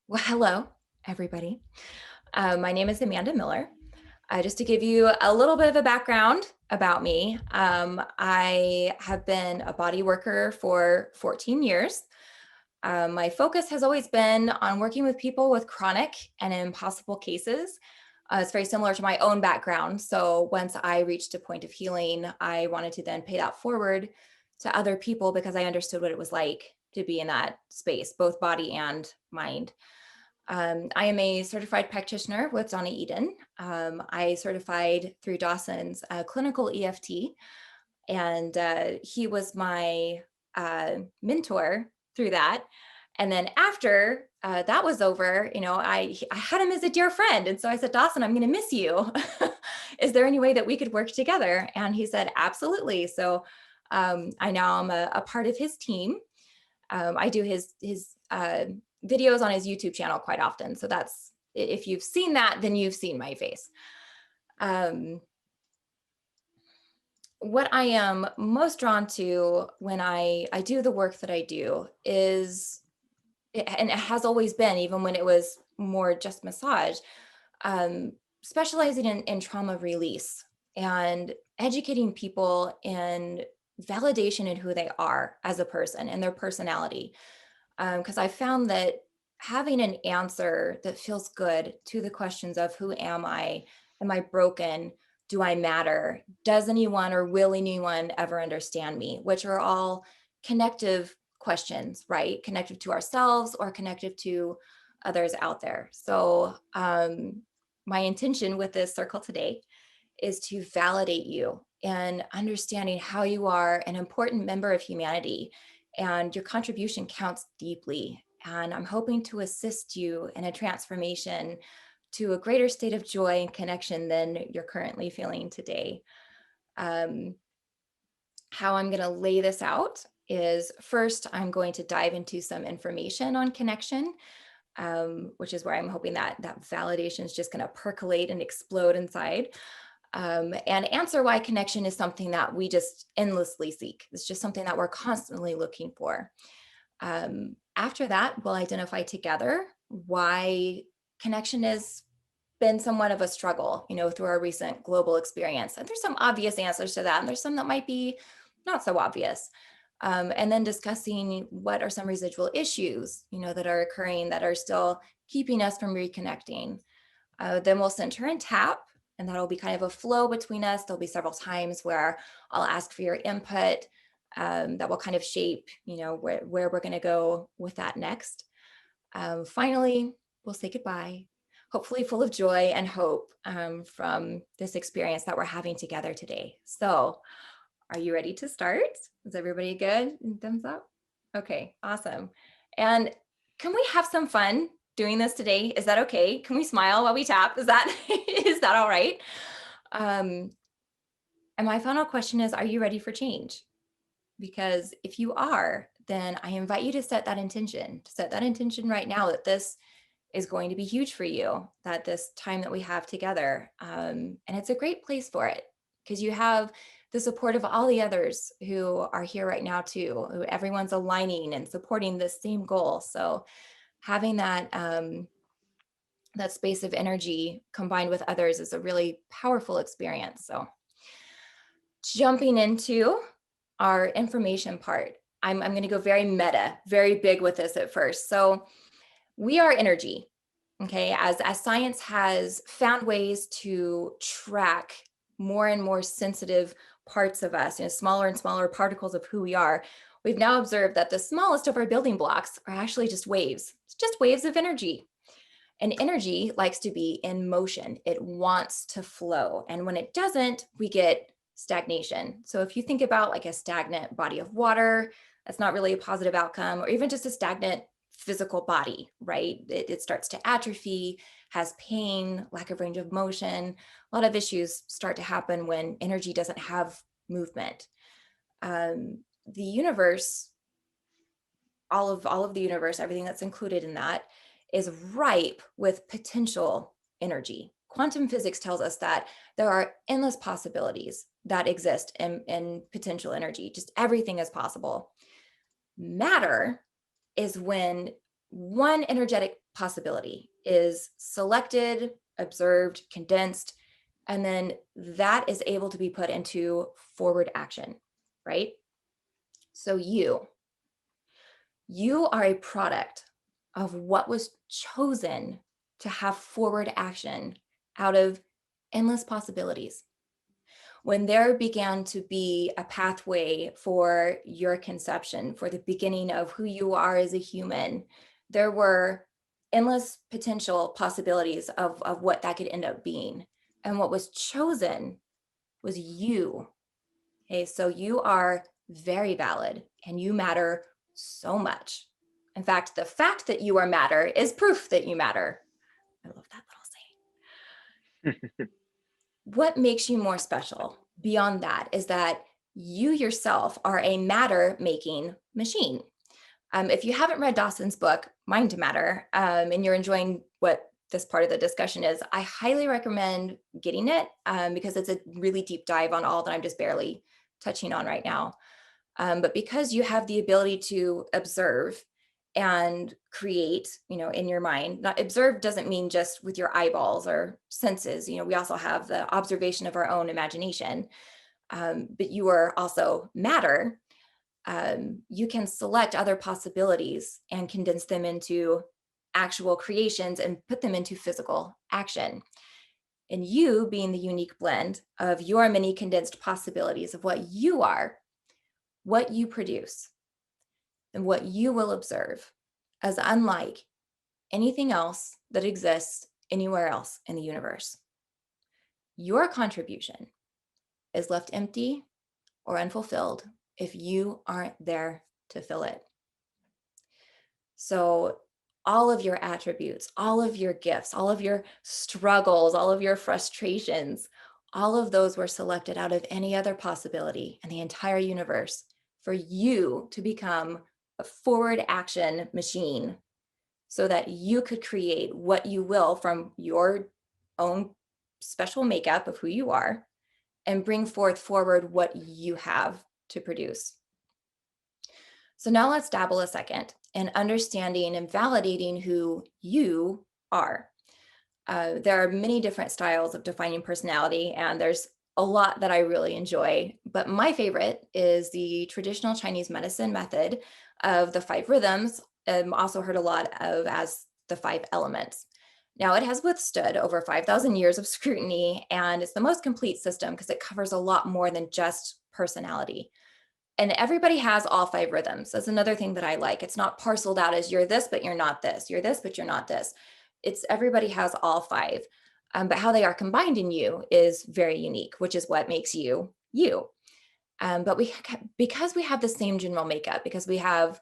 Well, hello, everybody. My name is Amanda Miller. Just to give you a little bit of a background about me, I have been a body worker for 14 years. My focus has always been on working with people with chronic and impossible cases. It's very similar to my own background. So once I reached a point of healing, I wanted to then pay that forward to other people because I understood what it was like to be in that space, both body and mind. I am a certified practitioner with Donna Eden. I certified through Dawson's clinical EFT, and he was my mentor through that. And then after that was over, I had him as a dear friend, and so I said, Dawson, I'm going to miss you. Is there any way that we could work together? And he said, absolutely. So I now am a part of his team. I do his videos on his YouTube channel quite often. So that's, if you've seen that, then you've seen my face. Um, what I am most drawn to when I do the work that I do is, and it has always been, even when it was more just massage, um, specializing in trauma release and educating people in validation in who they are as a person and their personality. Because I found that having an answer that feels good to the questions of who am I? Am I broken? Do I matter? Does anyone or will anyone ever understand me? Which are all connective questions, right? Connective to ourselves or connective to others out there. So, my intention with this circle today is to validate you and understanding how you are an important member of humanity and your contribution counts deeply. And I'm hoping to assist you in a transformation to a greater state of joy and connection than you're currently feeling today. Um, how I'm going to lay this out is first, I'm going to dive into some information on connection, which is where I'm hoping that validation is just going to percolate and explode inside. And answer why connection is something that we just endlessly seek. It's just something that we're constantly looking for. After that, we'll identify together why connection has been somewhat of a struggle, through our recent global experience. And there's some obvious answers to that, and there's some that might be not so obvious. And then discussing what are some residual issues, that are occurring that are still keeping us from reconnecting. Then we'll center and tap, and that'll be kind of a flow between us. There'll be several times where I'll ask for your input, that will kind of shape, where we're going to go with that next. Finally, we'll say goodbye, hopefully full of joy and hope from this experience that we're having together today. So, are you ready to start? Is everybody good? Thumbs up? Okay, awesome. And can we have some fun doing this today? Is that okay? Can we smile while we tap? Is that is that all right? Um, and my final question is, are you ready for change? Because if you are, then I invite you to set that intention right now that this is going to be huge for you, that this time that we have together. And it's a great place for it because you have the support of all the others who are here right now too, who everyone's aligning and supporting this same goal. So having that space of energy combined with others is a really powerful experience. So jumping into our information part, I'm going to go very meta, very big with this at first. So we are energy. Okay, as science has found ways to track more and more sensitive parts of us, smaller and smaller particles of who we are, we've now observed that the smallest of our building blocks are actually just waves. It's just waves of energy. And energy likes to be in motion. It wants to flow. And when it doesn't, we get stagnation. So if you think about like a stagnant body of water, that's not really a positive outcome, or even just a stagnant physical body, right? It starts to atrophy, has pain, lack of range of motion. A lot of issues start to happen when energy doesn't have movement. The universe, all of the universe, everything that's included in that, is ripe with potential energy. Quantum physics tells us that there are endless possibilities that exist in potential energy. Just everything is possible. Matter is when one energetic possibility is selected, observed, condensed, and then that is able to be put into forward action, right? So you are a product of what was chosen to have forward action out of endless possibilities. When there began to be a pathway for your conception, for the beginning of who you are as a human, there were endless potential possibilities of what that could end up being. And what was chosen was you. Okay, so you are very valid and you matter so much. In fact that you are matter is proof that you matter. I love that little saying. What makes you more special beyond that is that you yourself are a matter making machine. If you haven't read Dawson's book, Mind to Matter, and you're enjoying what this part of the discussion is, I highly recommend getting it because it's a really deep dive on all that I'm just barely touching on right now. But because you have the ability to observe and create, in your mind, not observe doesn't mean just with your eyeballs or senses. We also have the observation of our own imagination. But you are also matter. You can select other possibilities and condense them into actual creations and put them into physical action. And you being the unique blend of your many condensed possibilities of what you are, what you produce, and what you will observe as unlike anything else that exists anywhere else in the universe. Your contribution is left empty or unfulfilled if you aren't there to fill it. So, all of your attributes, all of your gifts, all of your struggles, all of your frustrations, all of those were selected out of any other possibility in the entire universe for you to become a forward action machine so that you could create what you will from your own special makeup of who you are and bring forward what you have to produce. So now let's dabble a second in understanding and validating who you are. There are many different styles of defining personality, and there's a lot that I really enjoy. But my favorite is the traditional Chinese medicine method of the five rhythms, also heard a lot of as the five elements. Now, it has withstood over 5,000 years of scrutiny, and it's the most complete system because it covers a lot more than just personality. And everybody has all five rhythms. That's another thing that I like. It's not parceled out as you're this, but you're not this. You're this, but you're not this. It's everybody has all five. But how they are combined in you is very unique, which is what makes you you. But because we have the same general makeup, because we have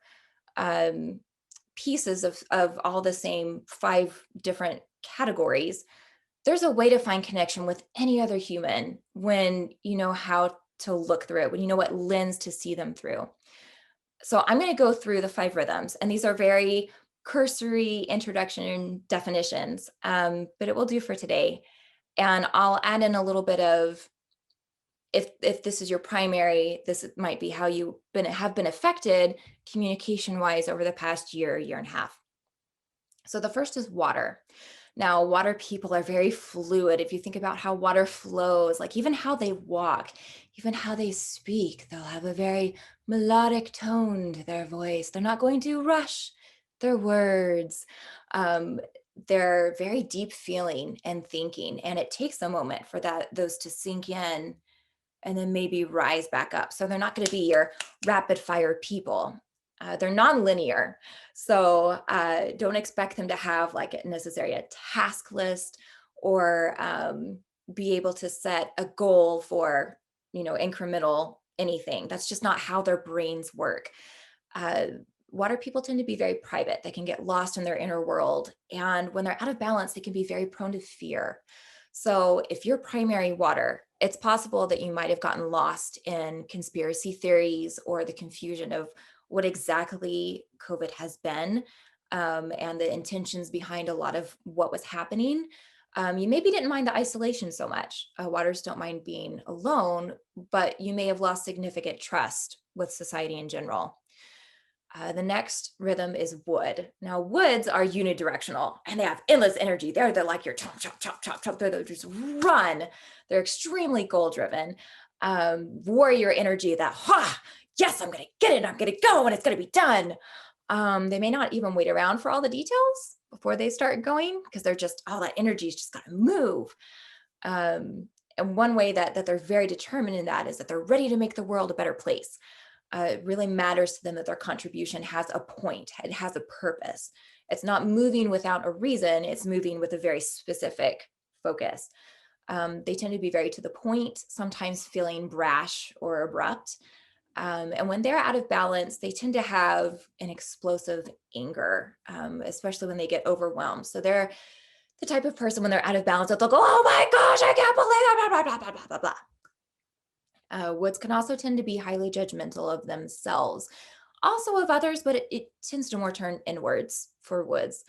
pieces of all the same five different categories, there's a way to find connection with any other human when you know how to look through it, when you know what lens to see them through. So I'm going to go through the five rhythms, and these are very cursory introduction definitions, but it will do for today. And I'll add in a little bit of if this is your primary, this might be how you have been affected communication wise over the past year and a half. So the first is water. Now, water people are very fluid. If you think about how water flows, like even how they walk, even how they speak, they'll have a very melodic tone to their voice. They're not going to rush their words. They're very deep feeling and thinking, and it takes a moment for those to sink in and then maybe rise back up. So they're not going to be your rapid fire people. They're non-linear. So don't expect them to have like necessarily a task list or be able to set a goal for, incremental anything. That's just not how their brains work. Water people tend to be very private. They can get lost in their inner world. And when they're out of balance, they can be very prone to fear. So if you're primary water, it's possible that you might have gotten lost in conspiracy theories or the confusion of what exactly COVID has been and the intentions behind a lot of what was happening. You maybe didn't mind the isolation so much. Waters don't mind being alone, but you may have lost significant trust with society in general. The next rhythm is wood. Now, woods are unidirectional and they have endless energy. They're like your chop, chop, chop, chop, chop. They're just run. They're extremely goal driven. Warrior energy that, ha, yes, I'm going to get it. I'm going to go and it's going to be done. They may not even wait around for all the details before they start going because they're just, all that energy's just got to move. And one way that they're very determined in that is that they're ready to make the world a better place. It really matters to them that their contribution has a point, it has a purpose. It's not moving without a reason, it's moving with a very specific focus. They tend to be very to the point, sometimes feeling brash or abrupt. And when they're out of balance, they tend to have an explosive anger, especially when they get overwhelmed. So they're the type of person when they're out of balance that they'll go, oh my gosh, I can't believe it, blah, blah, blah, blah, blah, blah, blah. Woods can also tend to be highly judgmental of themselves, also of others, but it tends to more turn inwards for woods.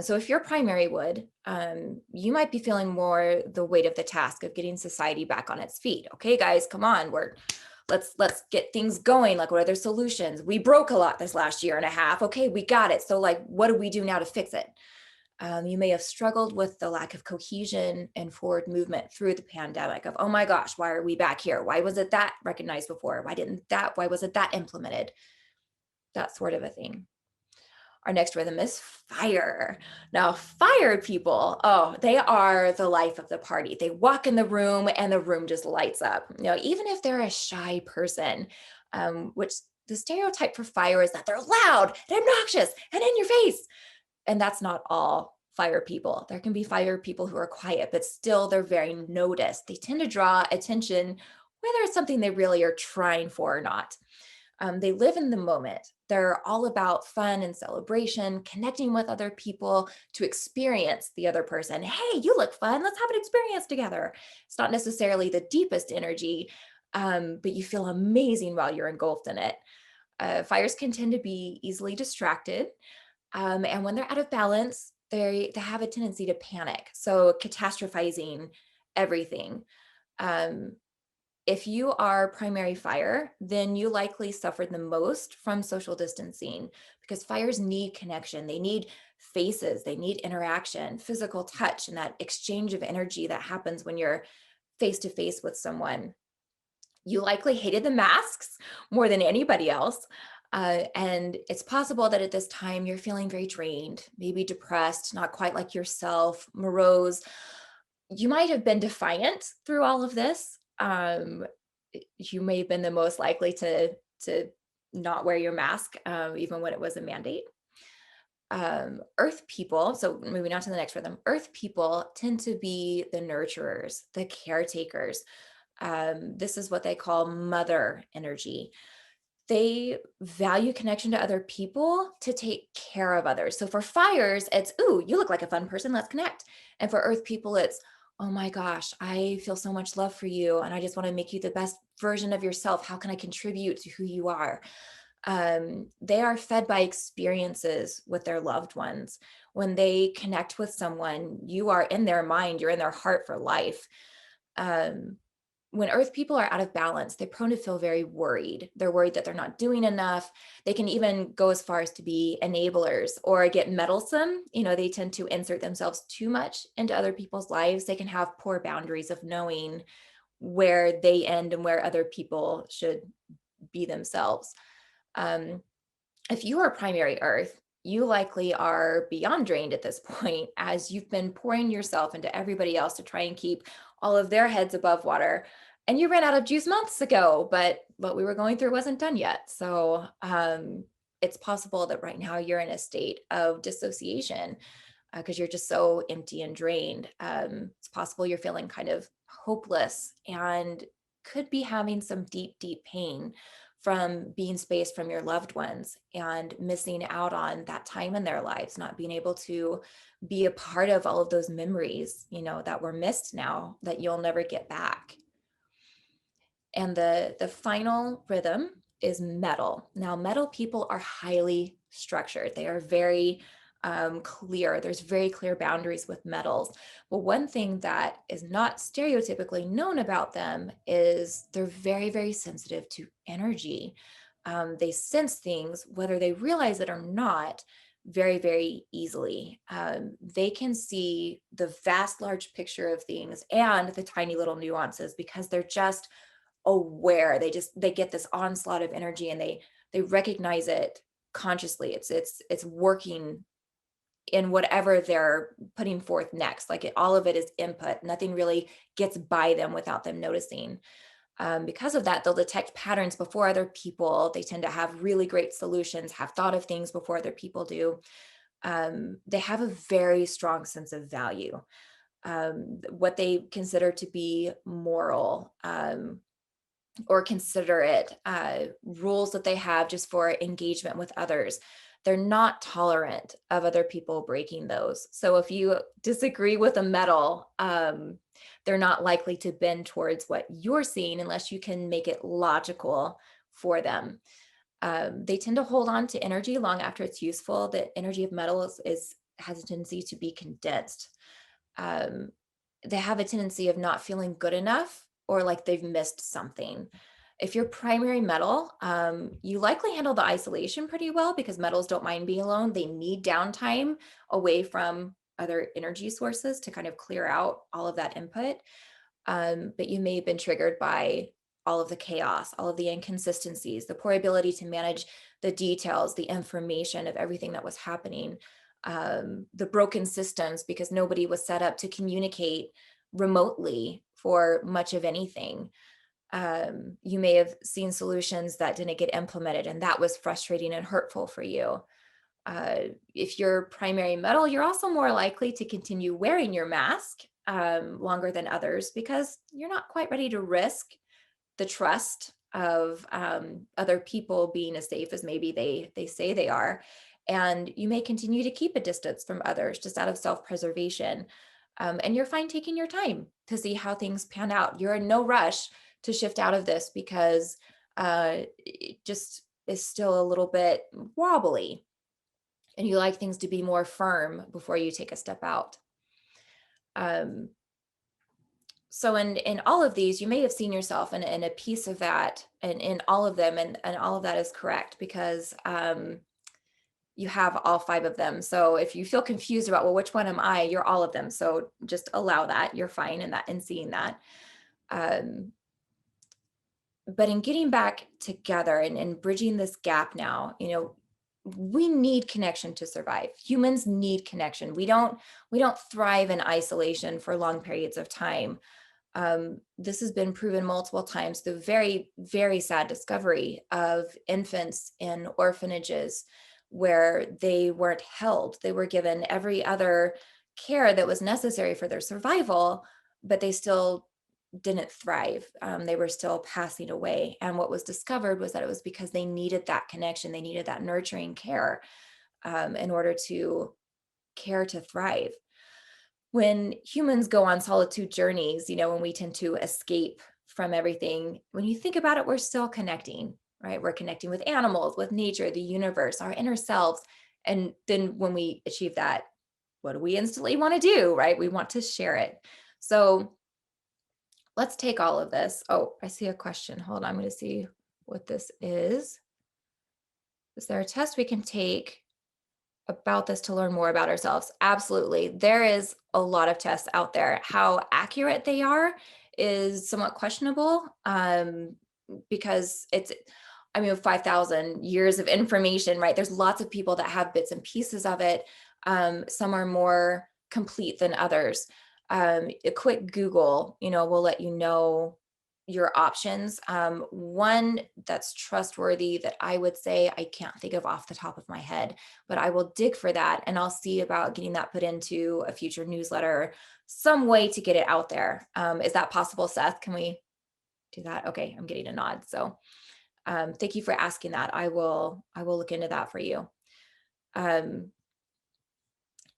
So if you're primary wood, you might be feeling more the weight of the task of getting society back on its feet. Okay, guys, come on, let's get things going. Like, what are their solutions? We broke a lot this last year and a half. Okay, we got it. So like, what do we do now to fix it? You may have struggled with the lack of cohesion and forward movement through the pandemic of, oh my gosh, why are we back here? Why wasn't that recognized before? Why wasn't that implemented? That sort of a thing. Our next rhythm is fire. Now, fire people, oh, they are the life of the party. They walk in the room and the room just lights up. You know, even if they're a shy person, which the stereotype for fire is that they're loud and obnoxious and in your face. And that's not all fire people. There can be fire people who are quiet, but still they're very noticed. They tend to draw attention, whether it's something they really are trying for or not. They live in the moment. They're all about fun and celebration, connecting with other people to experience the other person. Hey, you look fun. Let's have an experience together. It's not necessarily the deepest energy, but you feel amazing while you're engulfed in it. Fires can tend to be easily distracted. And when they're out of balance, they have a tendency to panic. So catastrophizing everything. Um, if you are primary fire, then you likely suffered the most from social distancing because fires need connection. They need faces, they need interaction, physical touch, and that exchange of energy that happens when you're face to face with someone. You likely hated the masks more than anybody else. And it's possible that at this time you're feeling very drained, maybe depressed, not quite like yourself, morose. You might have been defiant through all of this. You may have been the most likely to not wear your mask, even when it was a mandate. Earth people, so moving on to the next rhythm, earth people tend to be the nurturers, the caretakers. This is what they call mother energy. They value connection to other people to take care of others. So for fires, it's, ooh, you look like a fun person, let's connect. And for earth people, it's, oh my gosh, I feel so much love for you. And I just want to make you the best version of yourself. How can I contribute to who you are? They are fed by experiences with their loved ones. When they connect with someone, you are in their mind, you're in their heart for life. Um, when earth people are out of balance, they're prone to feel very worried. They're worried that they're not doing enough. They can even go as far as to be enablers or get meddlesome. You know, they tend to insert themselves too much into other people's lives. They can have poor boundaries of knowing where they end and where other people should be themselves. Um, if you are primary earth, you likely are beyond drained at this point as you've been pouring yourself into everybody else to try and keep all of their heads above water. And you ran out of juice months ago, but what we were going through wasn't done yet. So it's possible that right now you're in a state of dissociation because you're just so empty and drained. It's possible you're feeling kind of hopeless and could be having some deep, deep pain from being spaced from your loved ones and missing out on that time in their lives, not being able to be a part of all of those memories, you know, that were missed now that you'll never get back. And the final rhythm is metal. Now, metal people are highly structured. They are very clear. There's very clear boundaries with metals. But one thing that is not stereotypically known about them is they're very, very sensitive to energy. They sense things, whether they realize it or not, very, very easily. They can see the vast, large picture of things and the tiny little nuances because they're just aware. They get this onslaught of energy and they recognize it consciously. It's working in whatever they're putting forth next. Like all of it is input. Nothing really gets by them without them noticing. Because of that, they'll detect patterns before other people. They tend to have really great solutions, have thought of things before other people do. They have a very strong sense of value, what they consider to be moral, or considerate, rules that they have just for engagement with others. They're not tolerant of other people breaking those. So if you disagree with a metal, they're not likely to bend towards what you're seeing unless you can make it logical for them. They tend to hold on to energy long after it's useful. The energy of metals has a tendency to be condensed. Um, they have a tendency of not feeling good enough or like they've missed something. If you're primary metal, you likely handle the isolation pretty well because metals don't mind being alone. They need downtime away from other energy sources to kind of clear out all of that input. But you may have been triggered by all of the chaos, all of the inconsistencies, the poor ability to manage the details, the information of everything that was happening, the broken systems because nobody was set up to communicate remotely for much of anything. You may have seen solutions that didn't get implemented, and that was frustrating and hurtful for you. If you're primary metal, you're also more likely to continue wearing your mask longer than others because you're not quite ready to risk the trust of other people being as safe as maybe they say they are. And you may continue to keep a distance from others just out of self-preservation. And you're fine taking your time to see how things pan out. You're in no rush to shift out of this because it just is still a little bit wobbly and you like things to be more firm before you take a step out. Um, so in all of these, you may have seen yourself in a piece of that and in all of them, and all of that is correct because you have all five of them. So if you feel confused about, well, which one am I? You're all of them. So just allow that. You're fine in that and seeing that. Um, but in getting back together and bridging this gap now, we need connection to survive. Humans need connection. We don't thrive in isolation for long periods of time. This has been proven multiple times. The very, very sad discovery of infants in orphanages where they weren't held. They were given every other care that was necessary for their survival, but they still didn't thrive. They were still passing away. And what was discovered was that it was because they needed that connection. They needed that nurturing care in order to care to thrive. When humans go on solitude journeys, when we tend to escape from everything, when you think about it, we're still connecting, right? We're connecting with animals, with nature, the universe, our inner selves. And then when we achieve that, what do we instantly want to do, right? We want to share it. So let's take all of this. Oh, I see a question. Hold on, I'm going to see what this is. Is there a test we can take about this to learn more about ourselves? Absolutely. There is a lot of tests out there. How accurate they are is somewhat questionable, because with 5,000 years of information, right? There's lots of people that have bits and pieces of it. Some are more complete than others. A quick Google, will let you know your options. One that's trustworthy that I would say, I can't think of off the top of my head, but I will dig for that and I'll see about getting that put into a future newsletter, some way to get it out there. Is that possible, Seth? Can we do that? Okay, I'm getting a nod. So thank you for asking that. I will look into that for you.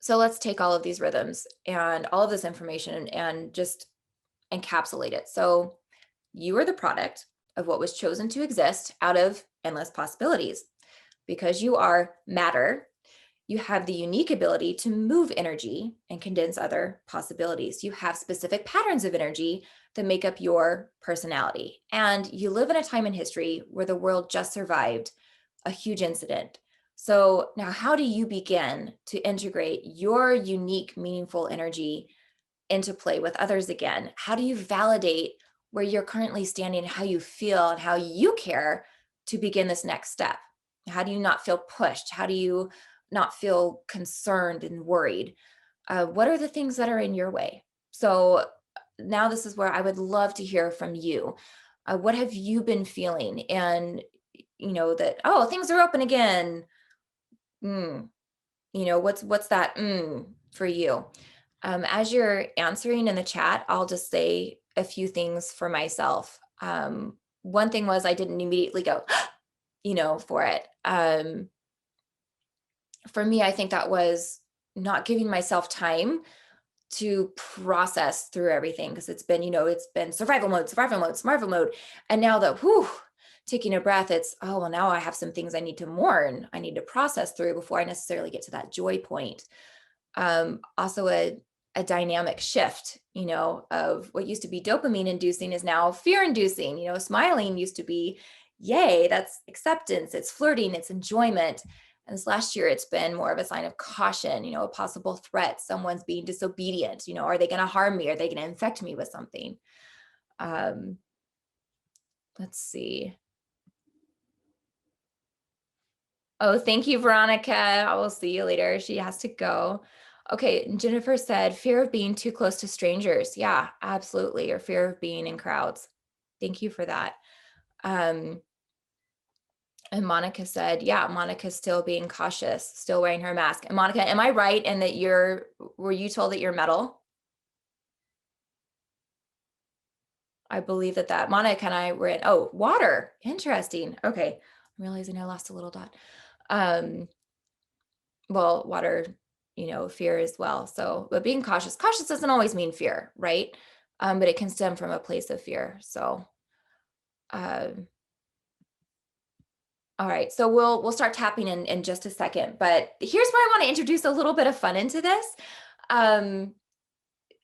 So let's take all of these rhythms and all of this information and just encapsulate it. So you are the product of what was chosen to exist out of endless possibilities. Because you are matter, You have the unique ability to move energy and condense other possibilities. You have specific patterns of energy that make up your personality. And you live in a time in history where the world just survived a huge incident. So now, how do you begin to integrate your unique, meaningful energy into play with others again? How do you validate where you're currently standing, how you feel, and how you care to begin this next step? How do you not feel pushed? How do you not feel concerned and worried? What are the things that are in your way? So now this is where I would love to hear from you. What have you been feeling? And that, oh, things are open again. Mm, what's that for you? As you're answering in the chat, I'll just say a few things for myself. One thing was I didn't immediately go, for it. For me, I think that was not giving myself time to process through everything because it's been survival mode, survival mode, survival mode. And now that, whew, taking a breath, it's, oh, well, now I have some things I need to mourn, I need to process through before I necessarily get to that joy point. Also a dynamic shift, of what used to be dopamine inducing is now fear inducing. Smiling used to be, yay, that's acceptance, it's flirting, it's enjoyment. And this last year, it's been more of a sign of caution, a possible threat, someone's being disobedient. Are they going to harm me? Are they going to infect me with something? Um, let's see. Oh, thank you, Veronica. I will see you later. She has to go. Okay, Jennifer said fear of being too close to strangers. Yeah, absolutely. Or fear of being in crowds. Thank you for that. Um, and Monica said, yeah, Monica's still being cautious, still wearing her mask. And Monica, am I right in that were you told that you're metal? I believe that Monica and I were in, oh, water. Interesting. Okay. I'm realizing I lost a little dot. Um, well, water, fear as well. So, but being cautious doesn't always mean fear, right? But it can stem from a place of fear. So, um, all right. So we'll start tapping in just a second. But here's where I want to introduce a little bit of fun into this. Um,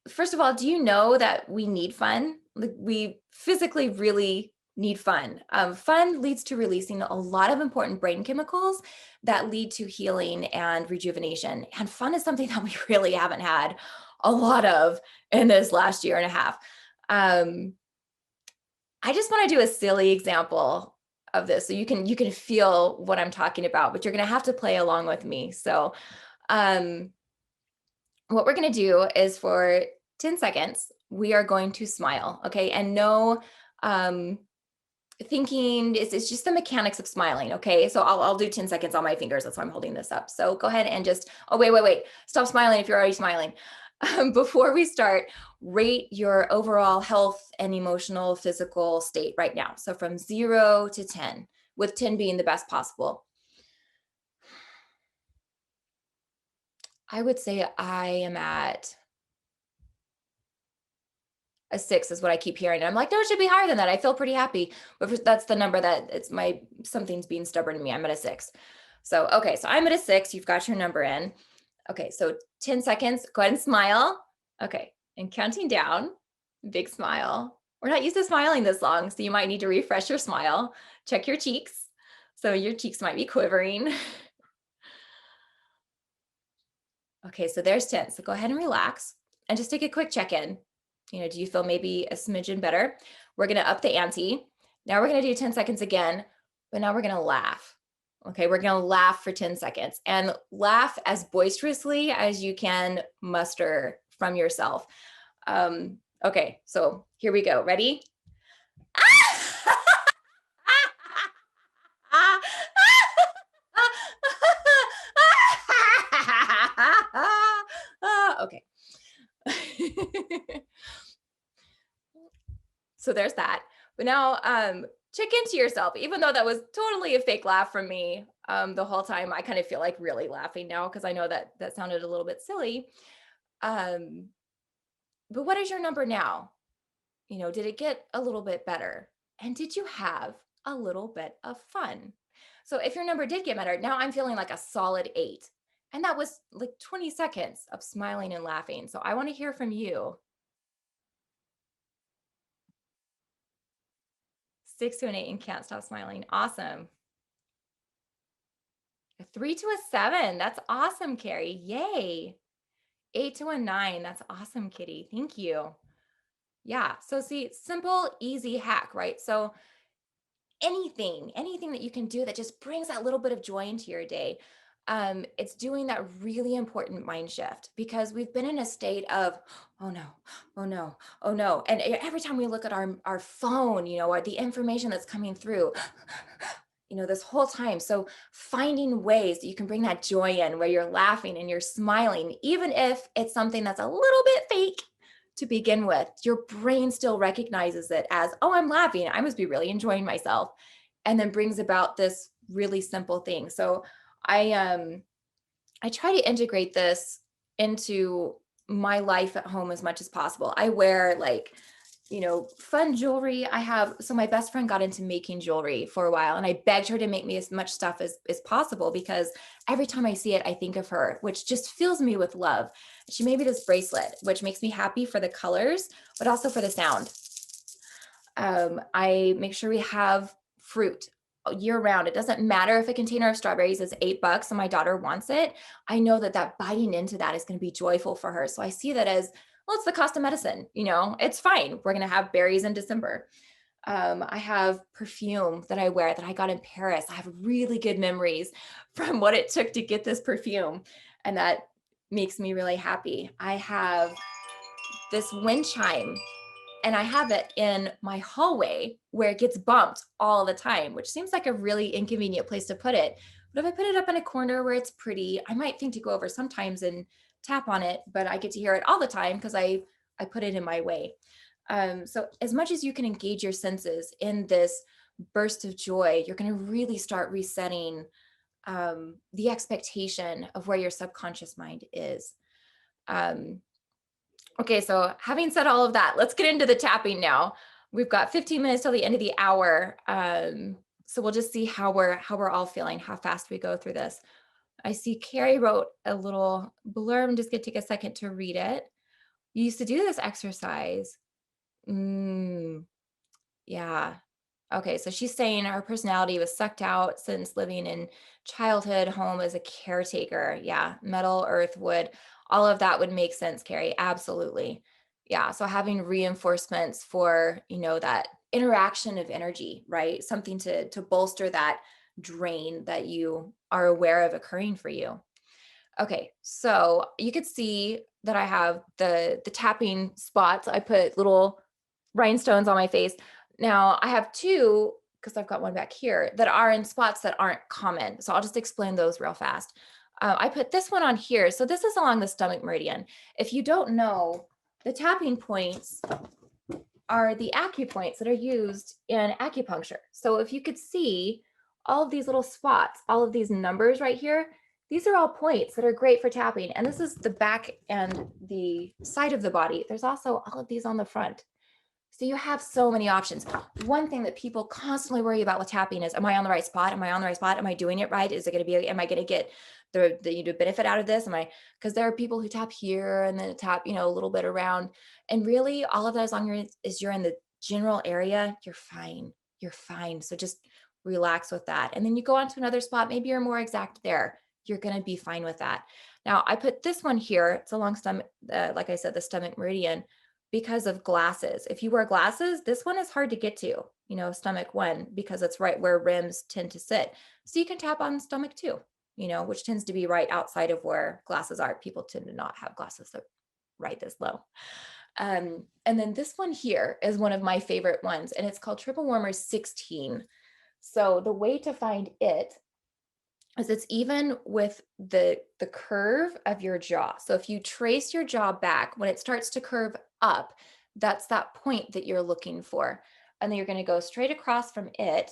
First of all, do you know that we need fun? Like, we physically really need fun. Fun leads to releasing a lot of important brain chemicals that lead to healing and rejuvenation. And fun is something that we really haven't had a lot of in this last year and a half. Um, I just want to do a silly example of this so you can feel what I'm talking about, but you're going to have to play along with me. So, um, what we're going to do is for 10 seconds, we are going to smile. Okay. And no um, thinking, it's just the mechanics of smiling. Okay. So I'll do 10 seconds on my fingers. That's why I'm holding this up. So go ahead and just, oh, wait. Stop smiling if you're already smiling. Before we start, rate your overall health and emotional, physical state right now. So from 0 to 10, with 10 being the best possible. I would say I am at a 6 is what I keep hearing. And I'm like, no, it should be higher than that. I feel pretty happy. But that's the number that something's being stubborn to me. I'm at a 6. So, okay. So I'm at a 6. You've got your number in. Okay. So 10 seconds. Go ahead and smile. Okay. And counting down, big smile. We're not used to smiling this long. So you might need to refresh your smile. Check your cheeks. So your cheeks might be quivering. Okay. So there's 10. So go ahead and relax and just take a quick check-in. Do you feel maybe a smidgen better? We're going to up the ante. Now we're going to do 10 seconds again, but now we're going to laugh. Okay, we're going to laugh for 10 seconds and laugh as boisterously as you can muster from yourself. Okay, so here we go. Ready? Okay. So there's that. But now check into yourself, even though that was totally a fake laugh from me the whole time. I kind of feel like really laughing now because I know that sounded a little bit silly. Um, but what is your number now? Did it get a little bit better? And did you have a little bit of fun? So if your number did get better, now I'm feeling like a solid 8. And that was like 20 seconds of smiling and laughing. So I want to hear from you. 6 to an 8 and can't stop smiling. Awesome. A 3 to a 7. That's awesome, Carrie. Yay. 8 to a 9. That's awesome, Kitty. Thank you. Yeah. So see, simple, easy hack, right? So anything that you can do that just brings that little bit of joy into your day. It's doing that really important mind shift because we've been in a state of, oh no, oh no, oh no. And every time we look at our phone, or the information that's coming through, this whole time. So finding ways that you can bring that joy in where you're laughing and you're smiling, even if it's something that's a little bit fake to begin with, your brain still recognizes it as, oh, I'm laughing. I must be really enjoying myself. And then brings about this really simple thing. So I try to integrate this into my life at home as much as possible. I wear like fun jewelry. So my best friend got into making jewelry for a while and I begged her to make me as much stuff as possible because every time I see it, I think of her, which just fills me with love. She made me this bracelet, which makes me happy for the colors, but also for the sound. I make sure we have fruit year round. It doesn't matter if a container of strawberries is $8 and my daughter wants it. I know that biting into that is going to be joyful for her. So I see that as, well, it's the cost of medicine. It's fine. We're going to have berries in December. I have perfume that I wear that I got in Paris. I have really good memories from what it took to get this perfume. And that makes me really happy. I have this wind chime and I have it in my hallway where it gets bumped all the time, which seems like a really inconvenient place to put it. But if I put it up in a corner where it's pretty, I might think to go over sometimes and tap on it, but I get to hear it all the time because I put it in my way. So as much as you can engage your senses in this burst of joy, you're going to really start resetting the expectation of where your subconscious mind is. Um, Okay, so having said all of that, let's get into the tapping now. We've got 15 minutes till the end of the hour. So we'll just see how we're all feeling, how fast we go through this. I see Carrie wrote a little blurb. I'm just gonna take a second to read it. You used to do this exercise. Yeah. Okay, so she's saying her personality was sucked out since living in childhood home as a caretaker. Yeah, metal, earth, wood, all of that would make sense, Carrie. Absolutely. Yeah, so having reinforcements for, that interaction of energy, right? Something to bolster that drain that you are aware of occurring for you. Okay, so you could see that I have the tapping spots. I put little rhinestones on my face. Now I have two, because I've got one back here, that are in spots that aren't common. So I'll just explain those real fast. I put this one on here. So this is along the stomach meridian. If you don't know, the tapping points are the acupoints that are used in acupuncture. So if you could see all of these little spots, all of these numbers right here, these are all points that are great for tapping. And this is the back and the side of the body. There's also all of these on the front. So you have so many options. One thing that people constantly worry about with tapping is, am I on the right spot? Am I on the right spot? Am I doing it right? Is it going to be, am I going to get the benefit out of this? Because there are people who tap here and then tap, a little bit around. And really all of that, as long as you're in the general area, you're fine. You're fine. So just relax with that. And then you go on to another spot. Maybe you're more exact there. You're going to be fine with that. Now I put this one here. It's along stomach, like I said, the stomach meridian, because of glasses. If you wear glasses, this one is hard to get to, stomach one, because it's right where rims tend to sit. So you can tap on stomach two, which tends to be right outside of where glasses are. People tend to not have glasses that right this low. And then this one here is one of my favorite ones, and it's called Triple Warmer 16. So the way to find it is it's even with the curve of your jaw. So if you trace your jaw back, when it starts to curve up, that's that point that you're looking for. And then you're going to go straight across from it.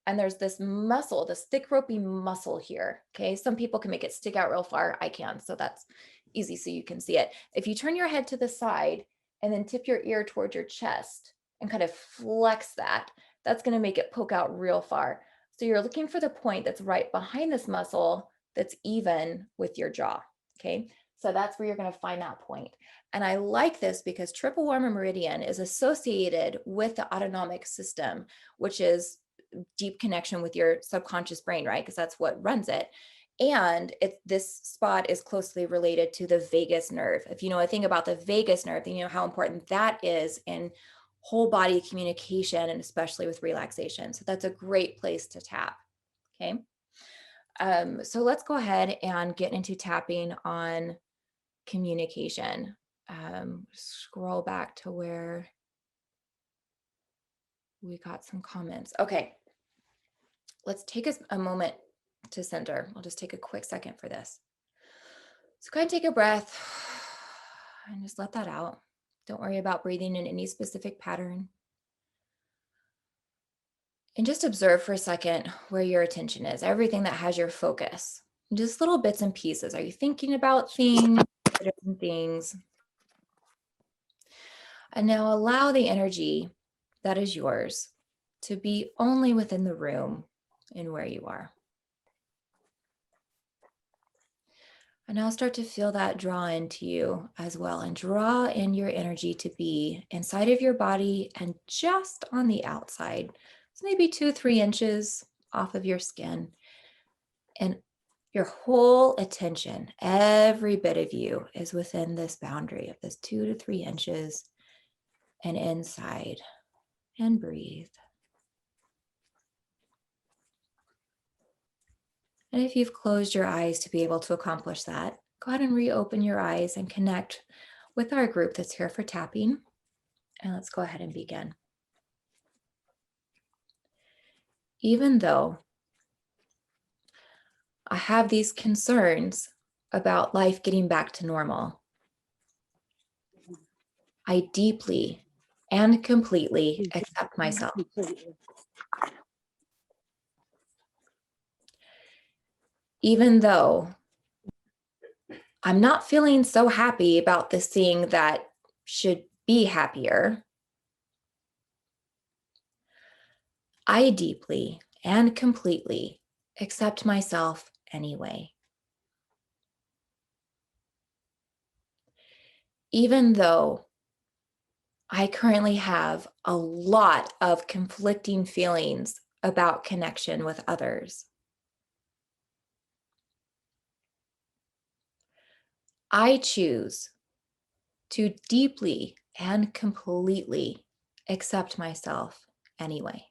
And there's this muscle, this thick ropey muscle here. Okay. Some people can make it stick out real far. I can. So that's easy. So you can see it. If you turn your head to the side and then tip your ear towards your chest and kind of flex that, that's going to make it poke out real far. So you're looking for the point that's right behind this muscle that's even with your jaw. Okay. So that's where you're going to find that point. And I like this because triple warmer meridian is associated with the autonomic system, which is deep connection with your subconscious brain, right? Because that's what runs it. And this spot is closely related to the vagus nerve. If you know a thing about the vagus nerve, then you know how important that is in whole body communication and especially with relaxation. So that's a great place to tap. Okay. So let's go ahead and get into tapping on communication. Scroll back to where we got some comments. Okay. Let's take a moment to center. I'll just take a quick second for this. So go ahead and take a breath and just let that out. Don't worry about breathing in any specific pattern. And just observe for a second where your attention is, everything that has your focus. Just little bits and pieces. Are you thinking about things, different things? And now allow the energy that is yours to be only within the room and where you are. And now start to feel that draw into you as well, and draw in your energy to be inside of your body and just on the outside. So maybe 2-3 inches off of your skin. And your whole attention, every bit of you is within this boundary of this 2 to 3 inches and inside. And breathe. And if you've closed your eyes to be able to accomplish that, go ahead and reopen your eyes and connect with our group that's here for tapping. And let's go ahead and begin. Even though I have these concerns about life getting back to normal, I deeply and completely accept myself. Even though I'm not feeling so happy about this thing that should be happier, I deeply and completely accept myself anyway. Even though I currently have a lot of conflicting feelings about connection with others, I choose to deeply and completely accept myself anyway.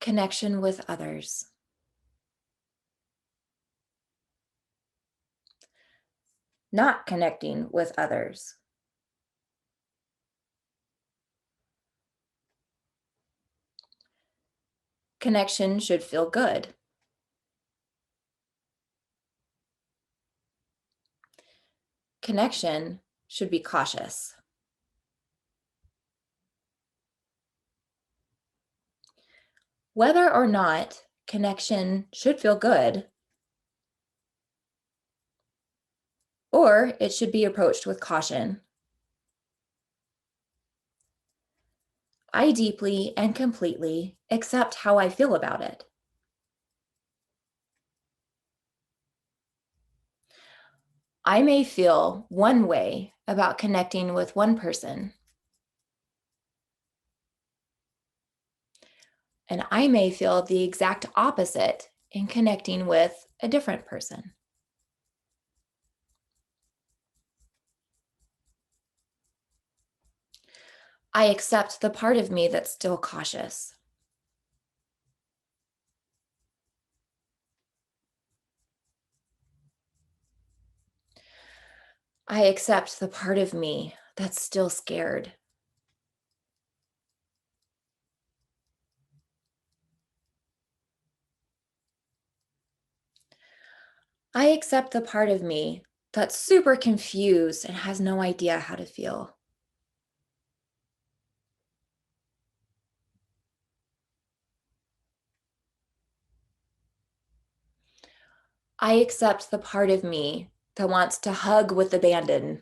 Connection with others. Not connecting with others. Connection should feel good. Connection should be cautious. Whether or not connection should feel good, or it should be approached with caution, I deeply and completely accept how I feel about it. I may feel one way about connecting with one person, and I may feel the exact opposite in connecting with a different person. I accept the part of me that's still cautious. I accept the part of me that's still scared. I accept the part of me that's super confused and has no idea how to feel. I accept the part of me that wants to hug with abandon.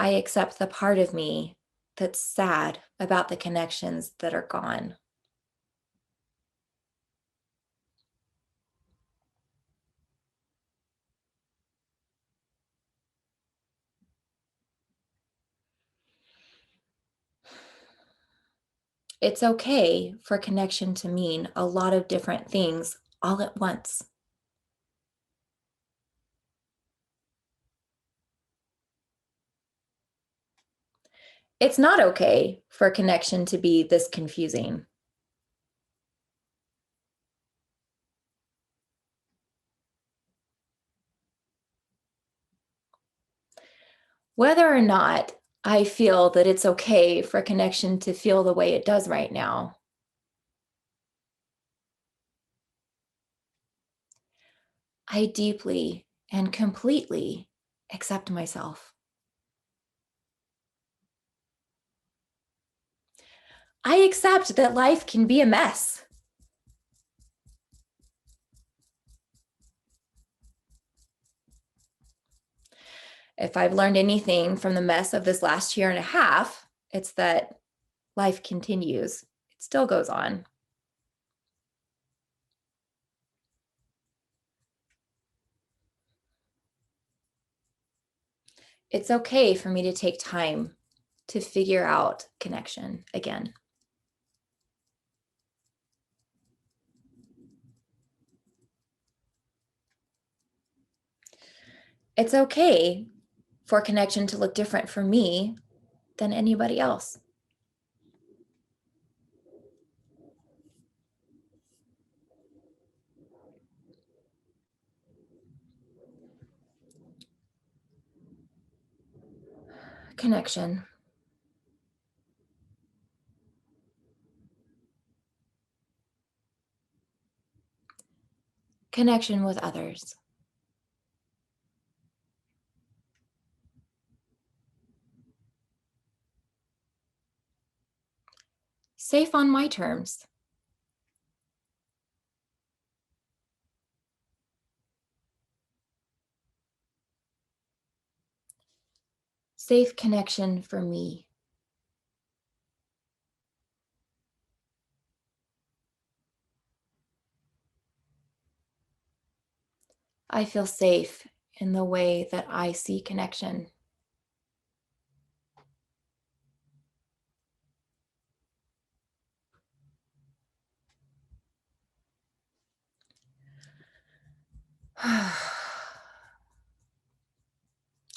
I accept the part of me that's sad about the connections that are gone. It's okay for connection to mean a lot of different things all at once. It's not okay for connection to be this confusing. Whether or not I feel that it's okay for connection to feel the way it does right now, I deeply and completely accept myself. I accept that life can be a mess. If I've learned anything from the mess of this last year and a half, it's that life continues. It still goes on. It's okay for me to take time to figure out connection again. It's okay for connection to look different for me than anybody else. Connection. Connection with others. Safe on my terms. Safe connection for me. I feel safe in the way that I see connection.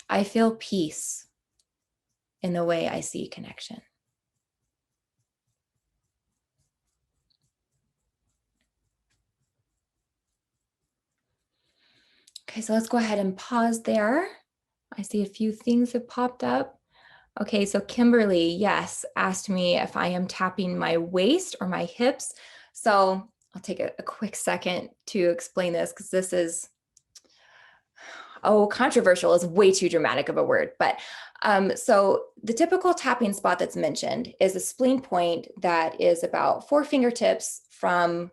I feel peace in the way I see connection. Okay, so let's go ahead and pause there. I see a few things have popped up. Okay, so Kimberly, yes, asked me if I am tapping my waist or my hips. So I'll take a quick second to explain this because this is, controversial is way too dramatic of a word. But so the typical tapping spot that's mentioned is a spleen point that is about 4 fingertips from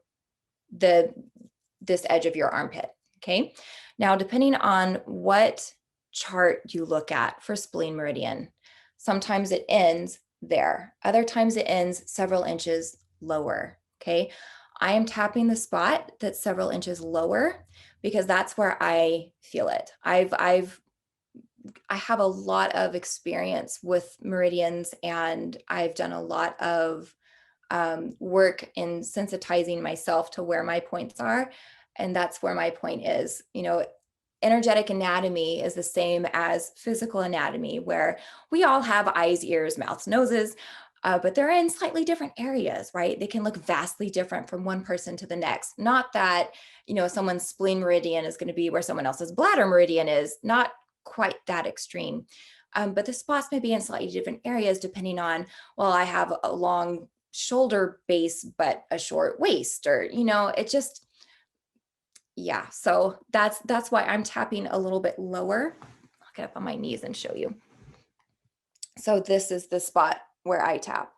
this edge of your armpit. Okay. Now, depending on what chart you look at for spleen meridian, sometimes it ends there. Other times it ends several inches lower. Okay. I am tapping the spot that's several inches lower because that's where I feel it. I have a lot of experience with meridians, and I've done a lot of work in sensitizing myself to where my points are. And that's where my point is. Energetic anatomy is the same as physical anatomy, where we all have eyes, ears, mouths, noses, but they're in slightly different areas, right? They can look vastly different from one person to the next. Not that, someone's spleen meridian is going to be where someone else's bladder meridian is, not quite that extreme. But the spots may be in slightly different areas depending on, well, I have a long shoulder base, but a short waist, or, it just, yeah. So that's why I'm tapping a little bit lower. I'll get up on my knees and show you. So this is the spot where I tap.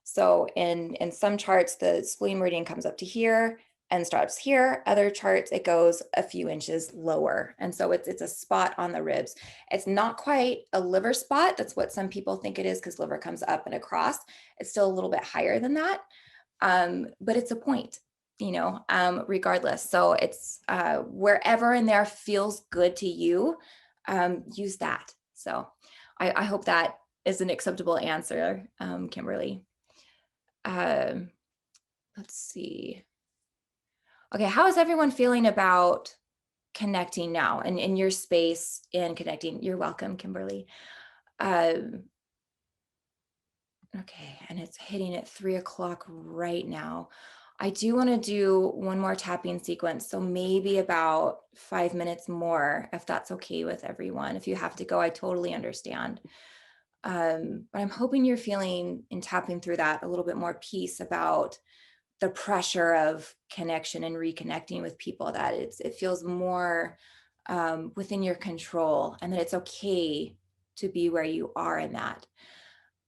So in some charts, the spleen meridian comes up to here. and stops here. Other charts, it goes a few inches lower. And so it's a spot on the ribs. It's not quite a liver spot. That's what some people think it is because liver comes up and across. It's still a little bit higher than that. But it's a point, regardless. So it's wherever in there feels good to you, use that. So I hope that is an acceptable answer, Kimberly. Let's see. Okay, how is everyone feeling about connecting now and in your space and connecting? You're welcome, Kimberly. Okay, and it's hitting at 3 o'clock right now. I do want to do one more tapping sequence, so maybe about 5 minutes more, if that's okay with everyone. If you have to go, I totally understand. But I'm hoping you're feeling in tapping through that a little bit more peace about the pressure of connection and reconnecting with people, that it feels more within your control, and that it's okay to be where you are in that.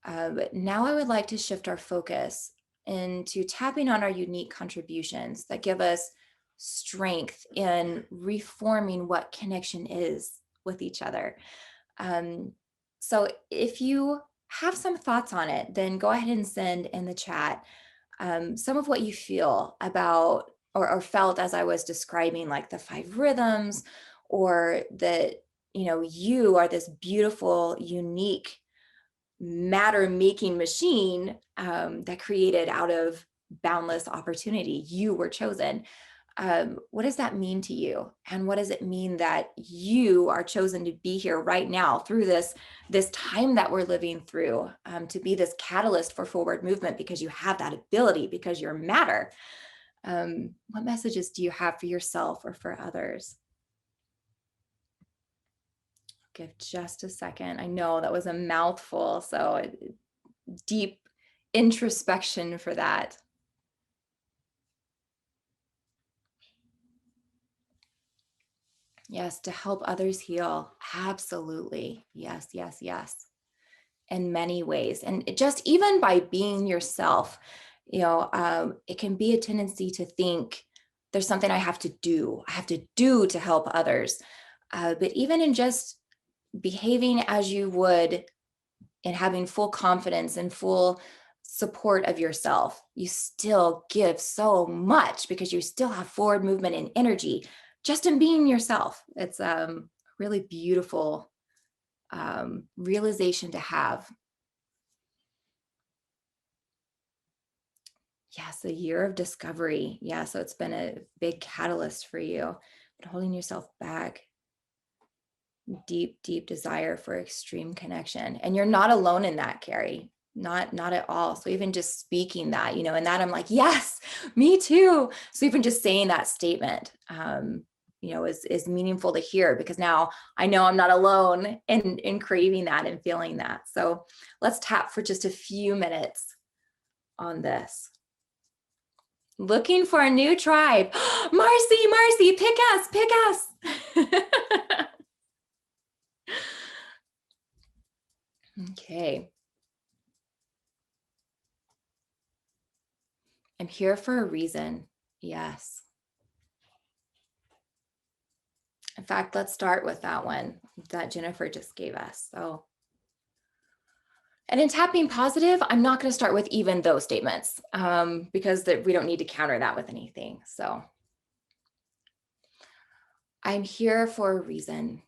But now I would like to shift our focus into tapping on our unique contributions that give us strength in reforming what connection is with each other. So if you have some thoughts on it, then go ahead and send in the chat some of what you feel about or felt as I was describing, like the 5 rhythms, or that, you are this beautiful, unique matter making machine that created out of boundless opportunity. You were chosen. What does that mean to you? And what does it mean that you are chosen to be here right now through this time that we're living through, to be this catalyst for forward movement because you have that ability, because you're matter? What messages do you have for yourself or for others? Give just a second. I know that was a mouthful, so deep introspection for that. Yes, to help others heal. Absolutely. Yes, yes, yes. In many ways. And just even by being yourself, it can be a tendency to think there's something I have to do. I have to do to help others. But even in just behaving as you would and having full confidence and full support of yourself, you still give so much because you still have forward movement and energy just in being yourself. It's really beautiful realization to have. Yes, a year of discovery. Yeah, so it's been a big catalyst for you, but holding yourself back. Deep, deep desire for extreme connection. And you're not alone in that, Carrie. Not at all. So even just speaking that, and that I'm like, yes, me too. So even just saying that statement, is meaningful to hear, because now I know I'm not alone in craving that and feeling that. So let's tap for just a few minutes on this. Looking for a new tribe. Marcy, pick us. Okay. I'm here for a reason. Yes. In fact, let's start with that one that Jennifer just gave us. And in tapping positive, I'm not going to start with even those statements because we don't need to counter that with anything. So I'm here for a reason.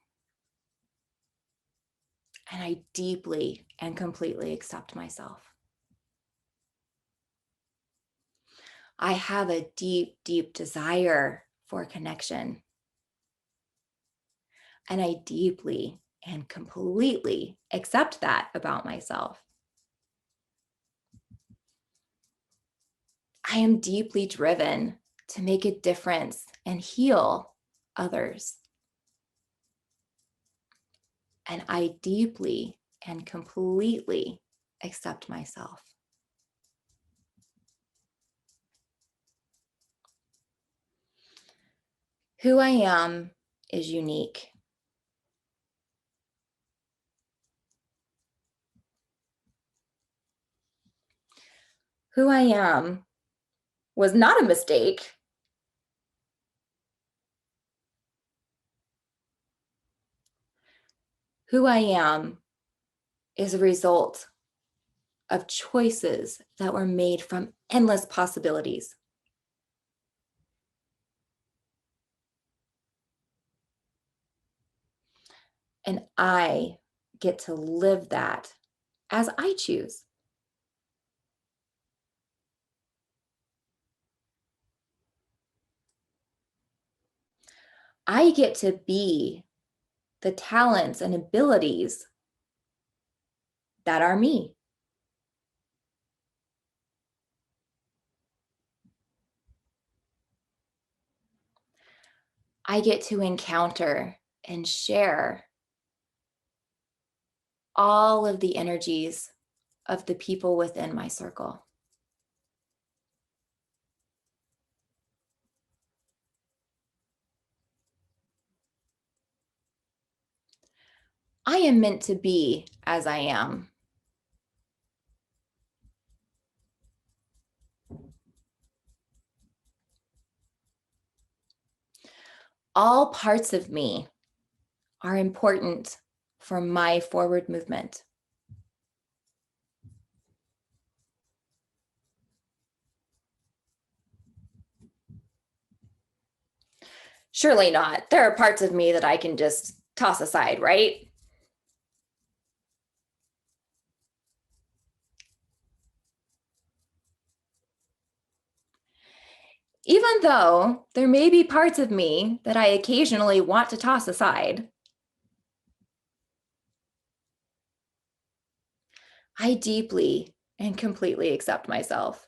And I deeply and completely accept myself. I have a deep, deep desire for connection. And I deeply and completely accept that about myself. I am deeply driven to make a difference and heal others. And I deeply and completely accept myself. Who I am is unique. Who I am was not a mistake. Who I am is a result of choices that were made from endless possibilities. And I get to live that as I choose. I get to be the talents and abilities that are me. I get to encounter and share all of the energies of the people within my circle. I am meant to be as I am. All parts of me are important for my forward movement. Surely not. There are parts of me that I can just toss aside, right? Even though there may be parts of me that I occasionally want to toss aside, I deeply and completely accept myself.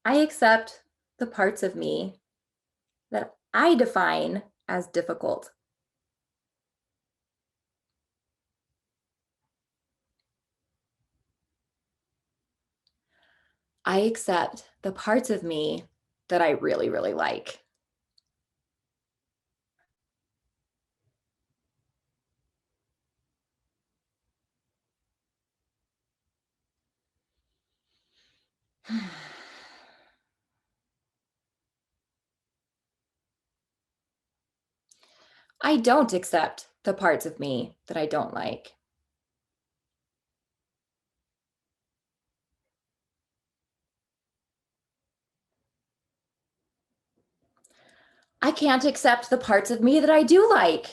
I accept the parts of me that I define as difficult. I accept the parts of me that I really, really like. I don't accept the parts of me that I don't like. I can't accept the parts of me that I do like.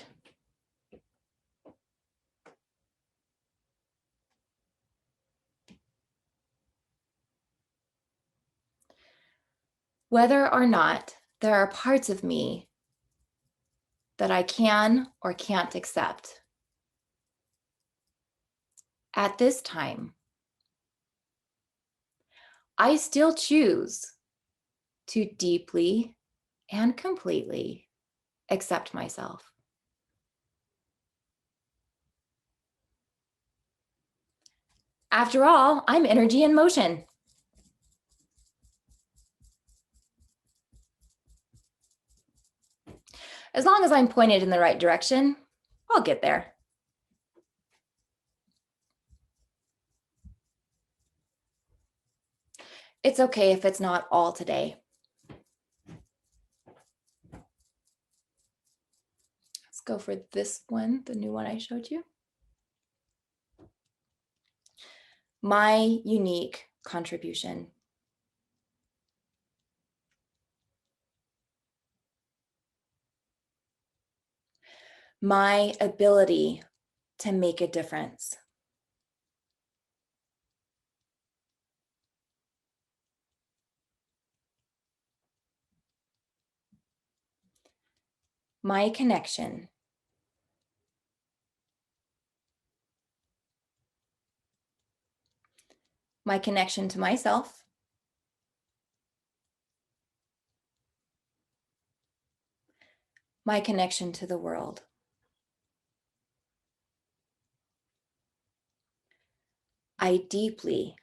Whether or not there are parts of me that I can or can't accept. At this time, I still choose to deeply and completely accept myself. After all, I'm energy in motion. As long as I'm pointed in the right direction, I'll get there. It's okay if it's not all today. Let's go for this one, the new one I showed you. My unique contribution. My ability to make a difference. My connection. My connection to myself. My connection to the world. I deeply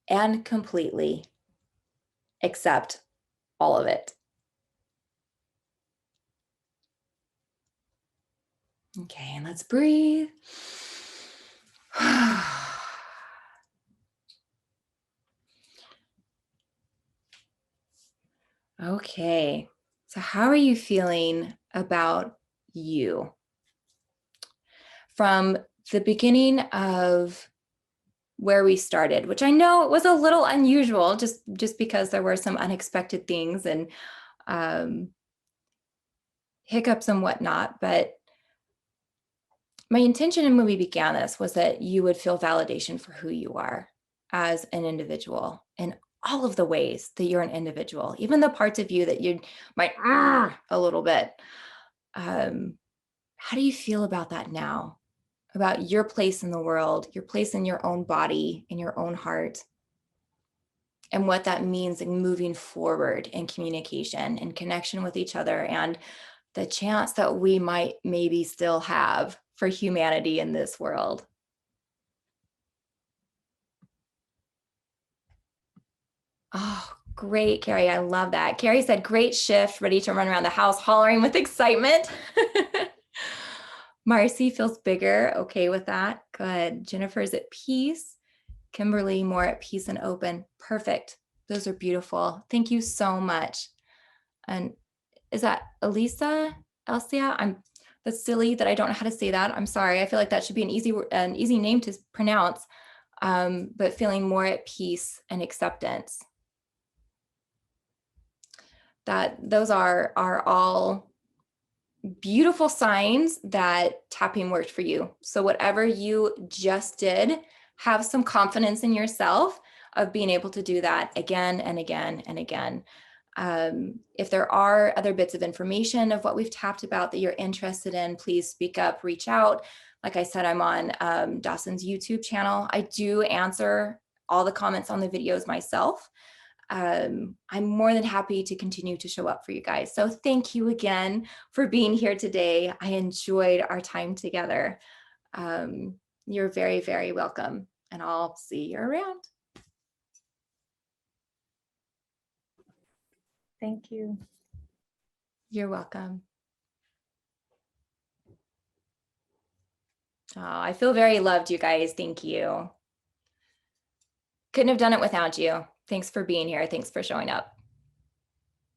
and completely accept all of it. Okay, and let's breathe. Okay. So, how are you feeling about you? From the beginning of where we started, which I know it was a little unusual just because there were some unexpected things and um, hiccups and whatnot. But my intention when we began this was that you would feel validation for who you are as an individual in all of the ways that you're an individual, even the parts of you that you might a little bit. Um, how do you feel about that now? About your place in the world, your place in your own body, in your own heart, and what that means in moving forward in communication and connection with each other, and the chance that we might maybe still have for humanity in this world. Oh, great, Carrie. I love that. Carrie said, great shift, ready to run around the house hollering with excitement. Marcy feels bigger. Okay with that. Good. Jennifer's at peace. Kimberly, more at peace and open. Perfect. Those are beautiful. Thank you so much. And is that Elisa? Elsia? That's silly that I don't know how to say that. I'm sorry. I feel like that should be an easy name to pronounce. But feeling more at peace and acceptance. That those are all beautiful signs that tapping worked for you. So whatever you just did, have some confidence in yourself of being able to do that again and again and again. If there are other bits of information of what we've tapped about that you're interested in, please speak up, reach out. Like I said, I'm on Dawson's YouTube channel. I do answer all the comments on the videos myself. I'm more than happy to continue to show up for you guys. So thank you again for being here today. I enjoyed our time together. You're very, very welcome, and I'll see you around. Thank you. You're welcome. Oh, I feel very loved, you guys. Thank you. Couldn't have done it without you. Thanks for being here. Thanks for showing up.